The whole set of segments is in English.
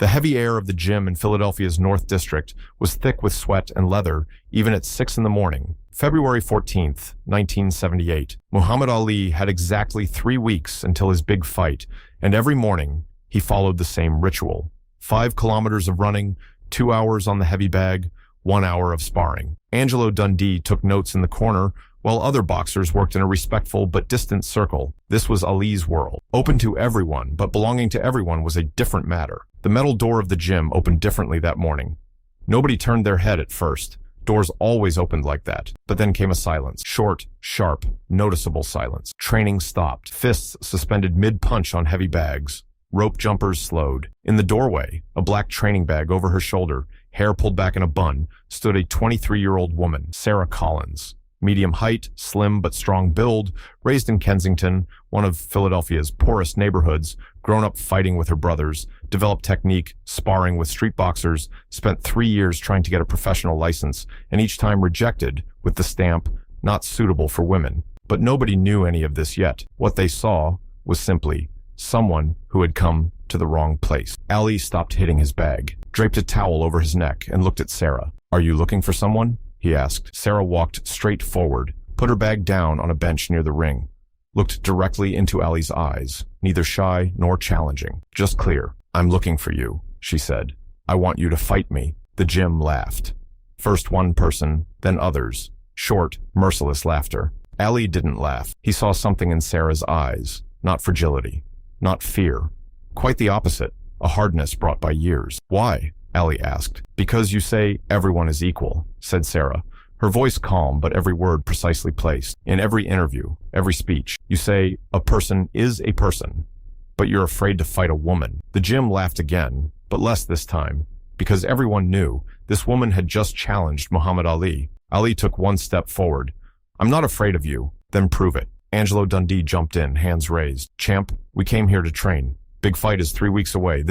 The heavy air of the gym in Philadelphia's North District was thick with sweat and leather, even at 6 in the morning. February 14th, 1978. Muhammad Ali had exactly 3 weeks until his big fight, and every morning he followed the same ritual. 5 kilometers of running, 2 hours on the heavy bag, 1 hour of sparring. Angelo Dundee took notes in the corner, while other boxers worked in a respectful but distant circle. This was Ali's world. Open to everyone, but belonging to everyone was a different matter. The metal door of the gym opened differently that morning. Nobody turned their head at first. Doors always opened like that. But then came a silence. Short, sharp, noticeable silence. Training stopped. Fists suspended mid-punch on heavy bags. Rope jumpers slowed. In the doorway, a black training bag over her shoulder, hair pulled back in a bun, stood a 23-year-old woman, Sarah Collins. Medium height, slim but strong build, raised in Kensington, one of Philadelphia's poorest neighborhoods, grown up fighting with her brothers, developed technique, sparring with street boxers, spent 3 years trying to get a professional license, and each time rejected with the stamp, not suitable for women. But nobody knew any of this yet. What they saw was simply someone who had come to the wrong place. Ali stopped hitting his bag, draped a towel over his neck, and looked at Sarah. "Are you looking for someone?" he asked. Sarah walked straight forward, put her bag down on a bench near the ring, looked directly into Ali's eyes, neither shy nor challenging, just clear. "I'm looking for you," she said. "I want you to fight me." The gym laughed. First one person, then others. Short, merciless laughter. Ali didn't laugh. He saw something in Sarah's eyes. Not fragility. Not fear. Quite the opposite. A hardness brought by years. "Why?" Ali asked. "Because you say everyone is equal," said Sarah, her voice calm but every word precisely placed. "In every interview, every speech, you say a person is a person, but you're afraid to fight a woman." The gym laughed again, but less this time, because everyone knew this woman had just challenged Muhammad Ali. Ali took one step forward. "I'm not afraid of you." "Then prove it." Angelo Dundee jumped in, hands raised. "Champ, we came here to train. Big fight is 3 weeks away.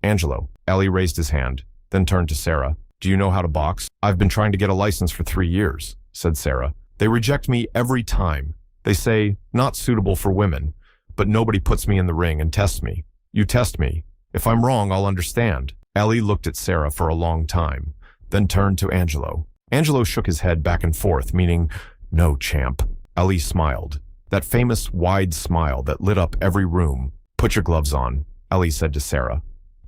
Angelo." Ali raised his hand, then turned to Sarah. "Do you know how to box?" "I've been trying to get a license for 3 years, said Sarah. "They reject me every time. They say, not suitable for women, but nobody puts me in the ring and tests me. You test me. If I'm wrong, I'll understand." Ali looked at Sarah for a long time, then turned to Angelo. Angelo shook his head back and forth, meaning, "No, champ." Ali smiled. That famous wide smile that lit up every room. "Put your gloves on," Ali said to Sarah.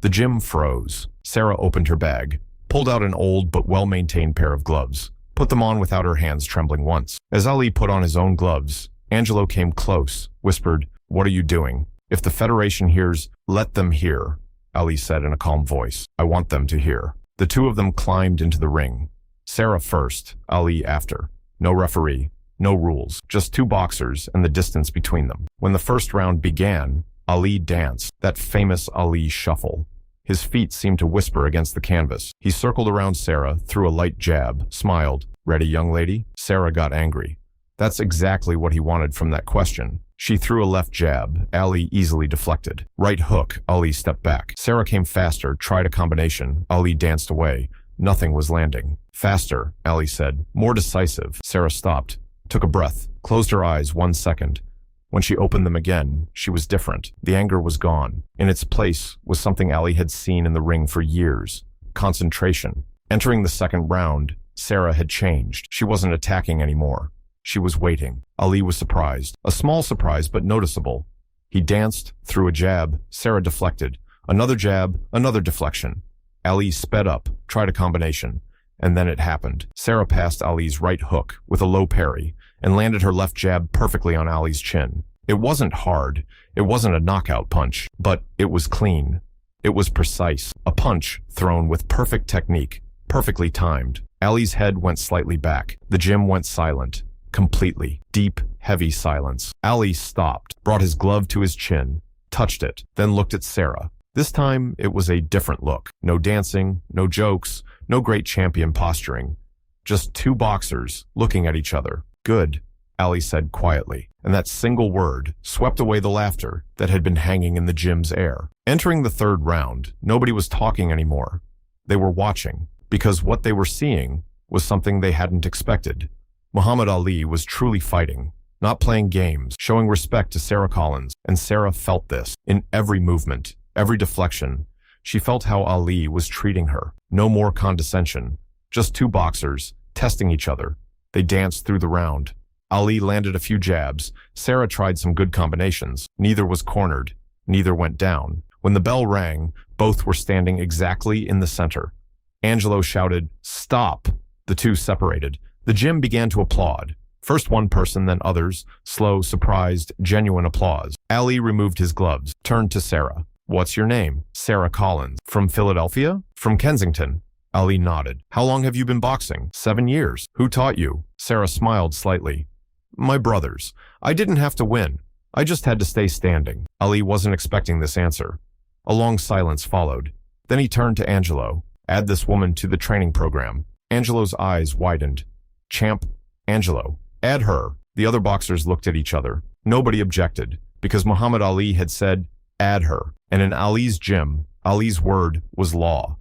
The gym froze. Sarah opened her bag, pulled out an old but well-maintained pair of gloves, put them on without her hands trembling once. As Ali put on his own gloves, Angelo came close, whispered, "What are you doing? If the Federation hears, let them hear," Ali said in a calm voice. "I want them to hear." The two of them climbed into the ring. Sarah first, Ali after. No referee, no rules, just 2 boxers and the distance between them. When the first round began, Ali danced, that famous Ali shuffle. His feet seemed to whisper against the canvas. He circled around Sarah, threw a light jab, smiled. "Ready, young lady?" Sarah got angry. That's exactly what he wanted from that question. She threw a left jab. Ali easily deflected. Right hook. Ali stepped back. Sarah came faster, tried a combination. Ali danced away. Nothing was landing. "Faster," Ali said. "More decisive." Sarah stopped, took a breath, closed her eyes 1 second. When she opened them again, she was different. The anger was gone. In its place was something Ali had seen in the ring for years. Concentration. Entering the second round, Sarah had changed. She wasn't attacking anymore. She was waiting. Ali was surprised. A small surprise, but noticeable. He danced, threw a jab. Sarah deflected. Another jab, another deflection. Ali sped up, tried a combination. And then it happened. Sarah passed Ali's right hook with a low parry and landed her left jab perfectly on Ali's chin. It wasn't hard. It wasn't a knockout punch, but it was clean. It was precise. A punch thrown with perfect technique, perfectly timed. Ali's head went slightly back. The gym went silent. Completely. Deep, heavy silence. Ali stopped, brought his glove to his chin, touched it, then looked at Sarah. This time, it was a different look. No dancing, no jokes, no great champion posturing. Just 2 boxers looking at each other. "Good," Ali said quietly, and that single word swept away the laughter that had been hanging in the gym's air. Entering the third round, nobody was talking anymore. They were watching, because what they were seeing was something they hadn't expected. Muhammad Ali was truly fighting, not playing games, showing respect to Sarah Collins, and Sarah felt this in every movement, every deflection. She felt how Ali was treating her. No more condescension. Just two boxers, testing each other. They danced through the round. Ali landed a few jabs. Sarah tried some good combinations. Neither was cornered. Neither went down. When the bell rang, both were standing exactly in the center. Angelo shouted, "Stop!" The two separated. The gym began to applaud. First one person, then others. Slow, surprised, genuine applause. Ali removed his gloves, turned to Sarah. "What's your name?" "Sarah Collins." "From Philadelphia?" "From Kensington." Ali nodded. "How long have you been boxing?" 7 years. "Who taught you?" Sarah smiled slightly. "My brothers. I didn't have to win. I just had to stay standing." Ali wasn't expecting this answer. A long silence followed. Then he turned to Angelo. "Add this woman to the training program." Angelo's eyes widened. "Champ, Angelo, add her." The other boxers looked at each other. Nobody objected, because Muhammad Ali had said, "Add her." And in Ali's gym, Ali's word was law.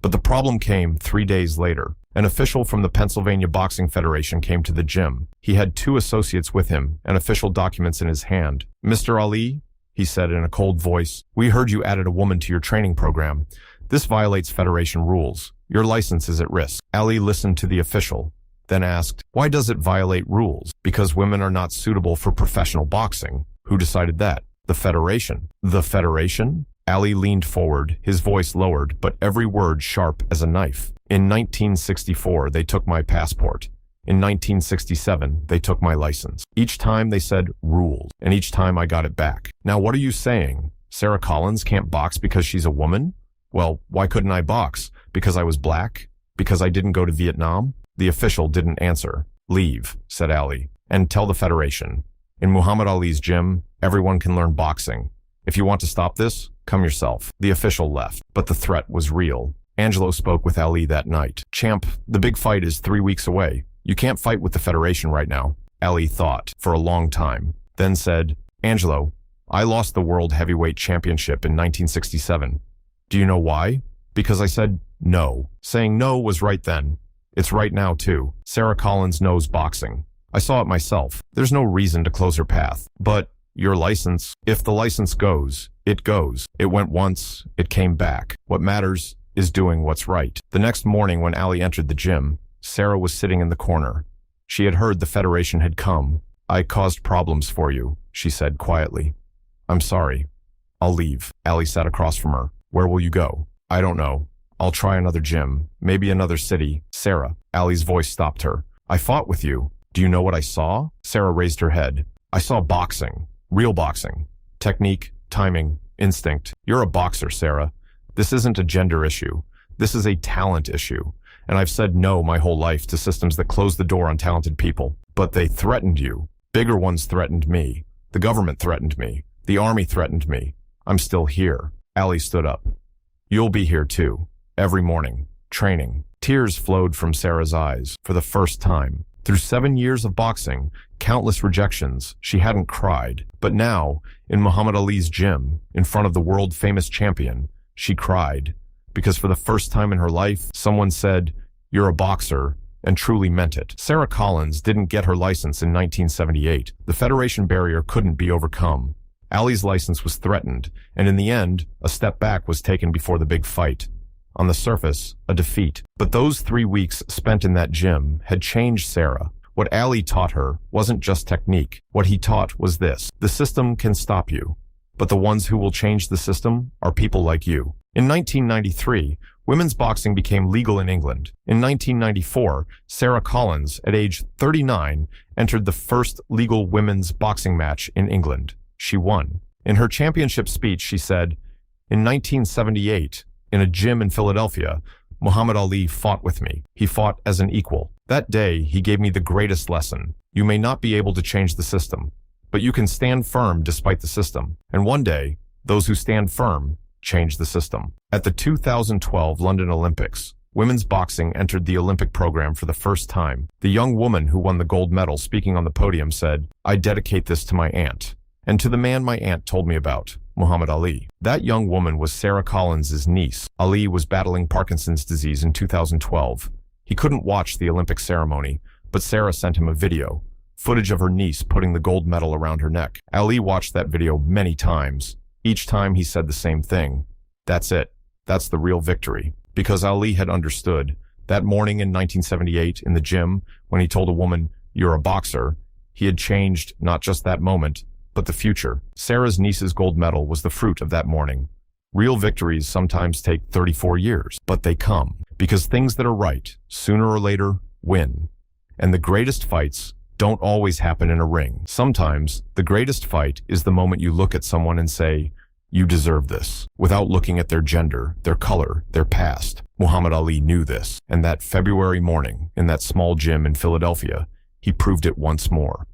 But the problem came 3 days later. An official from the Pennsylvania Boxing Federation came to the gym. He had 2 associates with him and official documents in his hand. "Mr. Ali," he said in a cold voice, "we heard you added a woman to your training program. This violates Federation rules. Your license is at risk." Ali listened to the official, then asked, "Why does it violate rules?" "Because women are not suitable for professional boxing." "Who decided that?" "The Federation." "The Federation?" Ali leaned forward, his voice lowered, but every word sharp as a knife. "In 1964, they took my passport. In 1967, they took my license. Each time they said rules, and each time I got it back. Now what are you saying? Sarah Collins can't box because she's a woman? Well, why couldn't I box? Because I was black? Because I didn't go to Vietnam?" The official didn't answer. "Leave," said Ali, "and tell the Federation. In Muhammad Ali's gym, everyone can learn boxing. If you want to stop this, come yourself." The official left, but the threat was real. Angelo spoke with Ali that night. "Champ, the big fight is 3 weeks away. You can't fight with the Federation right now." Ali thought for a long time, then said, "Angelo, I lost the World Heavyweight Championship in 1967. Do you know why? Because I said no." Saying no was right then. It's right now too. Sarah Collins knows boxing. I saw it myself. There's no reason to close her path. But your license, if the license goes, it goes. It went once, it came back. What matters is doing what's right. The next morning when Ali entered the gym, Sarah was sitting in the corner. She had heard the Federation had come. "I caused problems for you," she said quietly. "I'm sorry. I'll leave." Ali sat across from her. "Where will you go?" "I don't know. I'll try another gym, maybe another city." "Sarah," Ali's voice stopped her. "I fought with you. Do you know what I saw?" Sarah raised her head. "I saw boxing. Real boxing. Technique, timing, instinct. You're a boxer, Sarah. This isn't a gender issue. This is a talent issue. And I've said no my whole life to systems that close the door on talented people. But they threatened you. Bigger ones threatened me. The government threatened me. The army threatened me. I'm still here." Ali stood up. "You'll be here too. Every morning. Training." Tears flowed from Sarah's eyes for the first time. Through 7 years of boxing, countless rejections, she hadn't cried. But now, in Muhammad Ali's gym, in front of the world-famous champion, she cried. Because for the first time in her life, someone said, "You're a boxer," and truly meant it. Sarah Collins didn't get her license in 1978. The Federation barrier couldn't be overcome. Ali's license was threatened, and in the end, a step back was taken before the big fight. On the surface, a defeat. But those 3 weeks spent in that gym had changed Sarah. What Ali taught her wasn't just technique. What he taught was this: the system can stop you, but the ones who will change the system are people like you. In 1993, women's boxing became legal in England. In 1994, Sarah Collins, at age 39, entered the first legal women's boxing match in England. She won. In her championship speech, she said, "In 1978, in a gym in Philadelphia, Muhammad Ali fought with me. He fought as an equal. That day, he gave me the greatest lesson. You may not be able to change the system, but you can stand firm despite the system. And one day, those who stand firm change the system." At the 2012 London Olympics, women's boxing entered the Olympic program for the first time. The young woman who won the gold medal, speaking on the podium, said, "I dedicate this to my aunt, and to the man my aunt told me about, Muhammad Ali." That young woman was Sarah Collins' niece. Ali was battling Parkinson's disease in 2012. He couldn't watch the Olympic ceremony, but Sarah sent him a video, footage of her niece putting the gold medal around her neck. Ali watched that video many times. Each time he said the same thing: "That's it. That's the real victory. Because Ali had understood. That morning in 1978 in the gym, when he told a woman, "You're a boxer," he had changed not just that moment, but the future. Sarah's niece's gold medal was the fruit of that morning. Real victories sometimes take 34 years, but they come. Because things that are right, sooner or later, win. And the greatest fights don't always happen in a ring. Sometimes, the greatest fight is the moment you look at someone and say, "You deserve this," without looking at their gender, their color, their past. Muhammad Ali knew this, and that February morning, in that small gym in Philadelphia, he proved it once more.